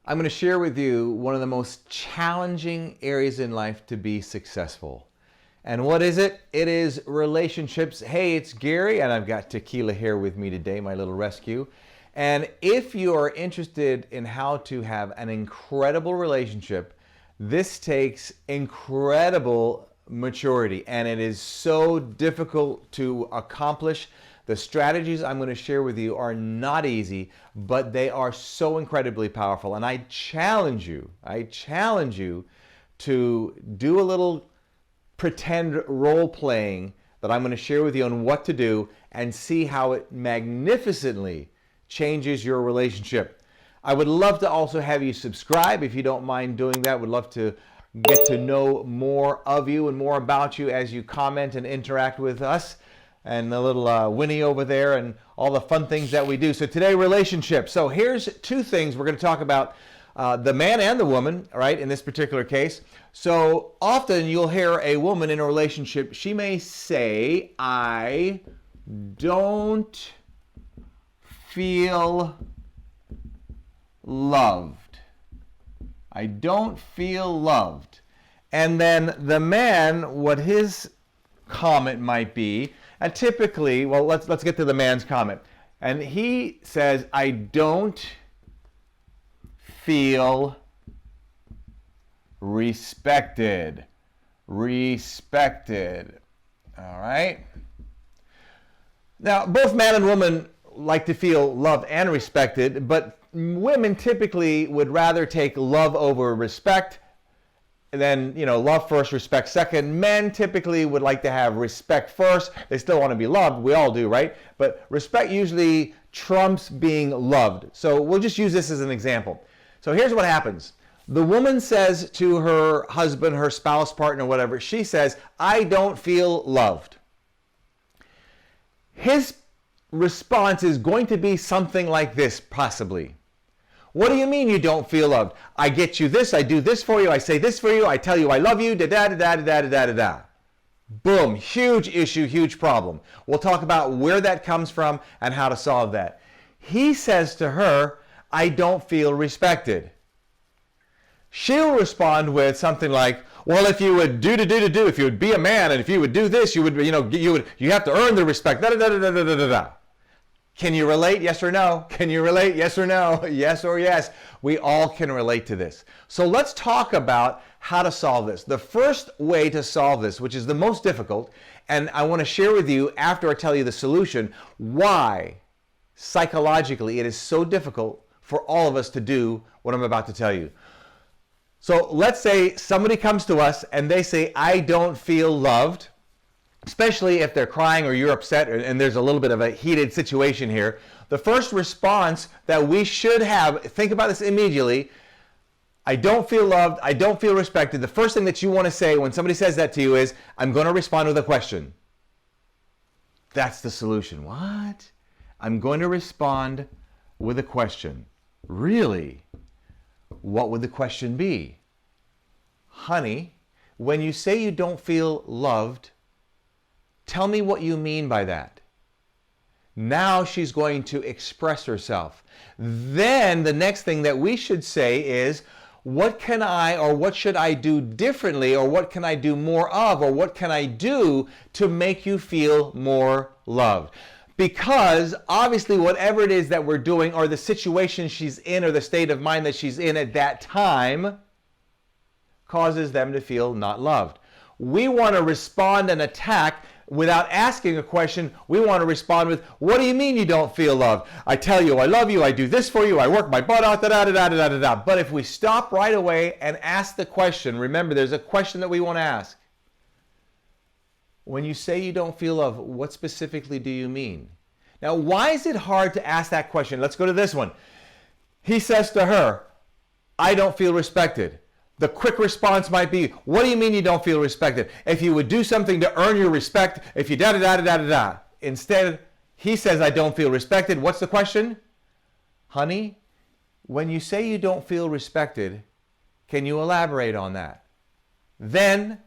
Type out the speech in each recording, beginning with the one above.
I'm going to share with you one of the most challenging areas in life to be successful. And what is it? It is relationships. Hey, it's Gary, and I've got Tequila here with me today, my little rescue. And if you are interested in how to have an incredible relationship, this takes incredible maturity, and it is so difficult to accomplish. The strategies I'm going to share with you are not easy, but they are so incredibly powerful. And I challenge you to do a little pretend role playing that I'm going to share with you on what to do and see how it magnificently changes your relationship. I would love to also have you subscribe if you don't mind doing that. Would love to get to know more of you and more about you as you comment and interact with us and the little Winnie over there and all the fun things that we do. So today, relationships. So here's two things we're going to talk about, the man and the woman, right, in this particular case. So often you'll hear a woman in a relationship, she may say, I don't feel loved. I don't feel loved. And then the man, what his comment might be, and typically, well, let's get to the man's comment. And he says, I don't feel respected. Respected. All right? Now, both man and woman like to feel loved and respected, but women typically would rather take love over respect. And then, love first, respect second. Men typically would like to have respect first. They still want to be loved. We all do, right? But respect usually trumps being loved. So we'll just use this as an example. So here's what happens. The woman says to her husband, her spouse, partner, whatever, she says, I don't feel loved. His response is going to be something like this, possibly. What do you mean you don't feel loved? I get you this, I do this for you, I say this for you, I tell you I love you, da-da-da-da-da-da-da-da. Boom, huge issue, huge problem. We'll talk about where that comes from and how to solve that. He says to her, I don't feel respected. She'll respond with something like, well, if you would do, if you would be a man, and if you would do this, you would, you have to earn the respect, da-da-da-da-da-da-da-da. Can you relate? Yes or no? Can you relate? Yes or no? Yes or yes. We all can relate to this. So let's talk about how to solve this. The first way to solve this, which is the most difficult, and I want to share with you after I tell you the solution, why psychologically it is so difficult for all of us to do what I'm about to tell you. So let's say somebody comes to us and they say, I don't feel loved. Especially if they're crying or you're upset and there's a little bit of a heated situation here. The first response that we should have, think about this immediately, I don't feel loved, I don't feel respected. The first thing that you want to say when somebody says that to you is, I'm going to respond with a question. That's the solution. What? I'm going to respond with a question. Really? What would the question be? Honey, when you say you don't feel loved, tell me what you mean by that. Now she's going to express herself. Then the next thing that we should say is, what can I or what should I do differently, or what can I do more of, or what can I do to make you feel more loved? Because obviously whatever it is that we're doing, or the situation she's in, or the state of mind that she's in at that time, causes them to feel not loved. We want to respond and attack without asking a question. We want to respond with, what do you mean you don't feel loved? I tell you I love you, I do this for you, I work my butt out, da-da-da-da-da-da-da. But if we stop right away and ask the question, remember there's a question that we want to ask. When you say you don't feel loved, what specifically do you mean? Now, why is it hard to ask that question? Let's go to this one. He says to her, I don't feel respected. The quick response might be, what do you mean you don't feel respected? If you would do something to earn your respect, if you da-da-da-da-da-da-da. Instead, he says, I don't feel respected. What's the question? Honey, when you say you don't feel respected, can you elaborate on that? Then,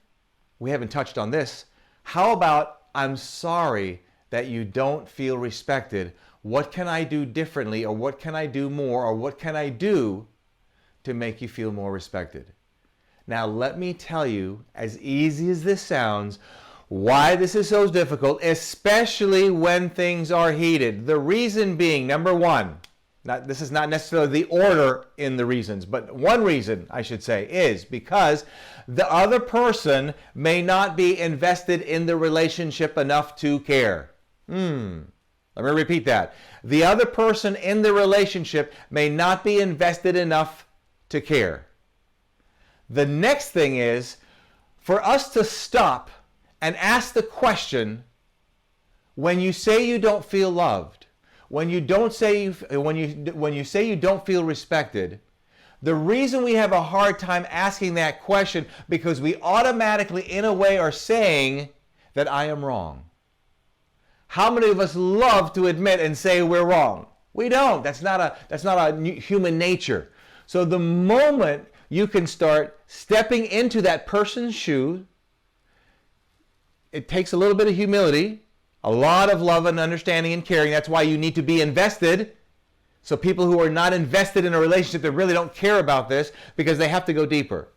we haven't touched on this, how about, I'm sorry that you don't feel respected. What can I do differently, or what can I do more, or what can I do to make you feel more respected. Now, let me tell you, as easy as this sounds, why this is so difficult, especially when things are heated. The reason being, number one, this is not necessarily the order in the reasons, but one reason, I should say, is because the other person may not be invested in the relationship enough to care. Let me repeat that. The other person in the relationship may not be invested enough to care. The next thing is for us to stop and ask the question, when you say you don't feel loved, when you say you don't feel respected, the reason we have a hard time asking that question because we automatically, in a way, are saying that I am wrong. How many of us love to admit and say we're wrong? We don't. That's not a human nature. So the moment you can start stepping into that person's shoe, it takes a little bit of humility, a lot of love and understanding and caring. That's why you need to be invested. So people who are not invested in a relationship, they really don't care about this because they have to go deeper.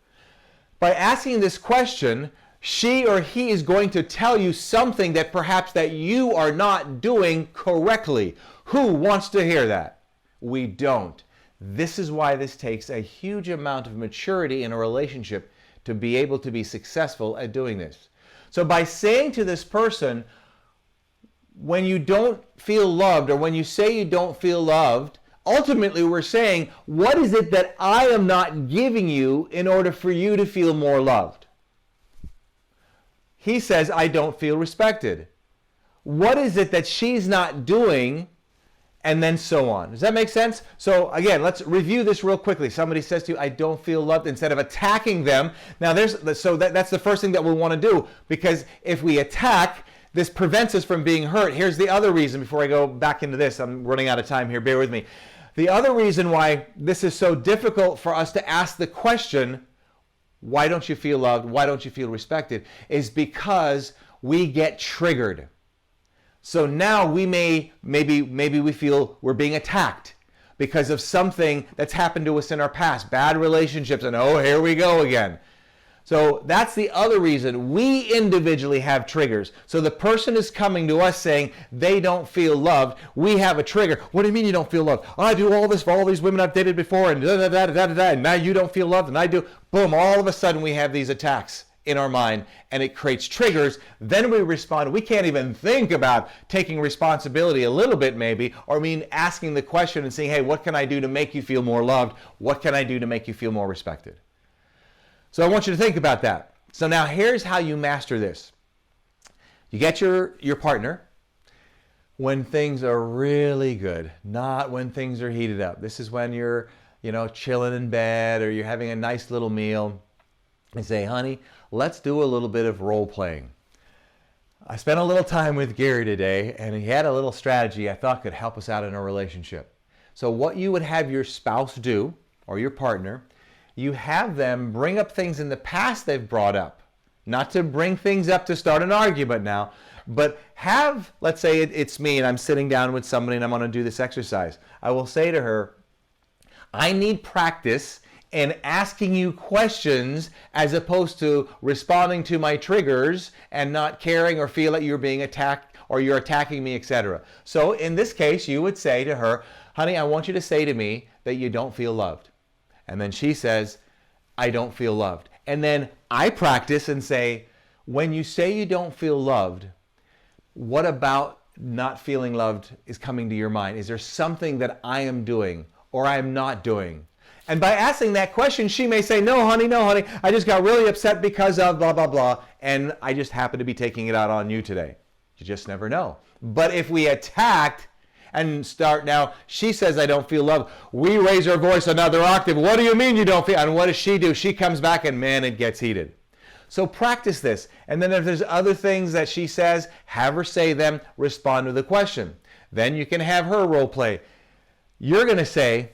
By asking this question, she or he is going to tell you something that perhaps that you are not doing correctly. Who wants to hear that? We don't. This is why this takes a huge amount of maturity in a relationship to be able to be successful at doing this. So by saying to this person, when you don't feel loved, or when you say you don't feel loved, ultimately we're saying, what is it that I am not giving you in order for you to feel more loved? He says, I don't feel respected. What is it that she's not doing? And then so on. Does that make sense? So again, let's review this real quickly. Somebody says to you, I don't feel loved, instead of attacking them. Now that's the first thing that we want to do, because if we attack, this prevents us from being hurt. Here's the other reason before I go back into this. I'm running out of time here. Bear with me. The other reason why this is so difficult for us to ask the question, why don't you feel loved? Why don't you feel respected? Is because we get triggered. So now maybe we feel we're being attacked because of something that's happened to us in our past, bad relationships, and oh, here we go again. So that's the other reason we individually have triggers. So the person is coming to us saying they don't feel loved. We have a trigger. What do you mean you don't feel loved? Oh, I do all this for all these women I've dated before, and and now you don't feel loved, and I do. Boom, all of a sudden we have these attacks in our mind, and it creates triggers. Then we respond. We can't even think about taking responsibility a little bit maybe, or asking the question and saying, hey, what can I do to make you feel more loved? What can I do to make you feel more respected? So I want you to think about that. So now here's how you master this. You get your partner when things are really good, not when things are heated up. This is when you're, chilling in bed, or you're having a nice little meal, and say, honey, let's do a little bit of role playing. I spent a little time with Gary today, and he had a little strategy I thought could help us out in our relationship. So what you would have your spouse do, or your partner, you have them bring up things in the past they've brought up. Not to bring things up to start an argument now, but let's say it's me and I'm sitting down with somebody and I'm going to do this exercise. I will say to her, I need practice in asking you questions as opposed to responding to my triggers and not caring or feel that you're being attacked or you're attacking me, etc. So in this case, you would say to her, honey, I want you to say to me that you don't feel loved. And then she says, I don't feel loved. And then I practice and say, when you say you don't feel loved, what about not feeling loved is coming to your mind? Is there something that I am doing or I am not doing? And by asking that question, she may say, no, honey, I just got really upset because of blah, blah, blah, and I just happen to be taking it out on you today. You just never know. But if we attacked and start now, she says, I don't feel loved. We raise our voice another octave. What do you mean you don't feel? And what does she do? She comes back and man, it gets heated. So practice this. And then if there's other things that she says, have her say them, respond to the question. Then you can have her role play. You're going to say,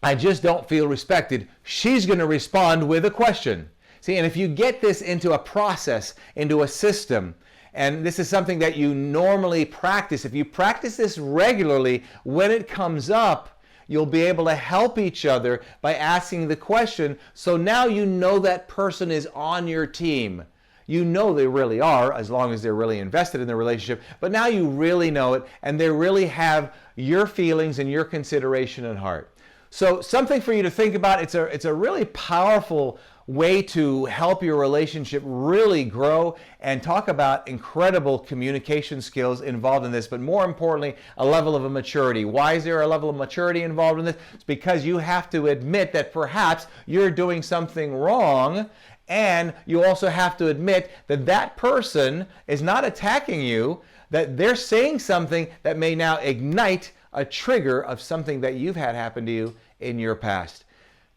I just don't feel respected. She's going to respond with a question. See, and if you get this into a process, into a system, and this is something that you normally practice, if you practice this regularly, when it comes up, You'll be able to help each other by asking the question. So now you know that person is on your team. You know they really are, as long as they're really invested in the relationship, but now you really know it, and they really have your feelings and your consideration at heart. So something for you to think about. It's a really powerful way to help your relationship really grow, and talk about incredible communication skills involved in this, but more importantly, a level of maturity. Why is there a level of maturity involved in this? It's because you have to admit that perhaps you're doing something wrong, and you also have to admit that that person is not attacking you, that they're saying something that may now ignite a trigger of something that you've had happen to you in your past.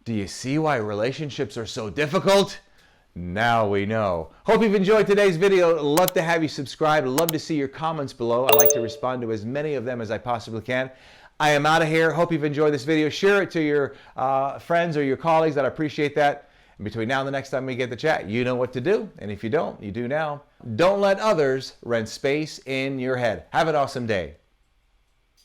Do you see why relationships are so difficult? Now we know. Hope you've enjoyed today's video. Love to have you subscribe. Love to see your comments below. I like to respond to as many of them as I possibly can. I am out of here. Hope you've enjoyed this video. Share it to your friends or your colleagues. I'd appreciate that. And between now and the next time we get the chat, you know what to do. And if you don't, you do now. Don't let others rent space in your head. Have an awesome day.